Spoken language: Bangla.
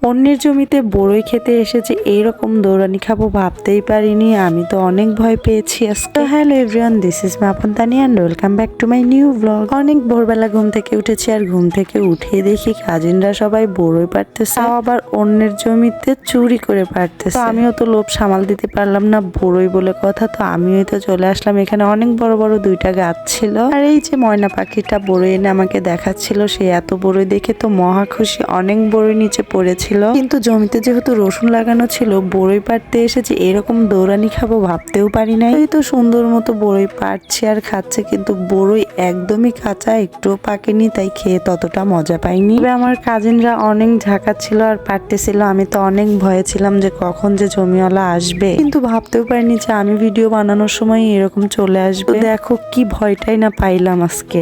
অন্যের জমিতে বড়ই খেতে এসেছে এইরকম দৌড়ানি খাবো ভাবতেই পারিনি। আমি তো অনেক ভয় পেয়েছি আজকে। Hello everyone, this is Mapon Tani and welcome back to my new blog. অনেক ভোরবেলা ঘুম থেকে উঠেছি, আর ঘুম থেকে উঠে দেখি কাজিনরা সবাই বড়ই পারতেছে, তাও আবার অন্যের জমিতে চুরি করে পারতেছে। আমিও তো লোভ সামাল দিতে পারলাম না, বড়ই বলে কথা, তো আমিও তো চলে আসলাম। এখানে অনেক বড় বড় দুইটা গাছ ছিল, আর এই যে ময়না পাখিটা বড়ই এনে আমাকে দেখাচ্ছিল। সে এত বড়ই দেখে তো মহা খুশি, অনেক বড়ই নিচে পড়েছিল। কিন্তু জমিতে যেহেতু রসুন লাগানো ছিল, বড়ই পাড়তে এসেছে এরকম দৌড়ানি খাবো ভাবতেও পারি নাই। এই তো সুন্দর মতো বড়ই পাড়ছে আর খাচ্ছে, কিন্তু বড়ই একদমই কাঁচা, একটুও পাকেনি, তাই খেয়ে ততটা মজা পাইনি। তবে আমার কাজিনরা অনেক ঝাঁকাচ্ছিল আর পারতেছিল। আমি তো অনেক ভয়ে ছিলাম যে কখন যে জমিওয়ালা আসবে, কিন্তু ভাবতেও পারিনি যে আমি ভিডিও বানানোর সময় এরকম চলে আসবে। দেখো কি ভয়টাই না পাইলাম আজকে।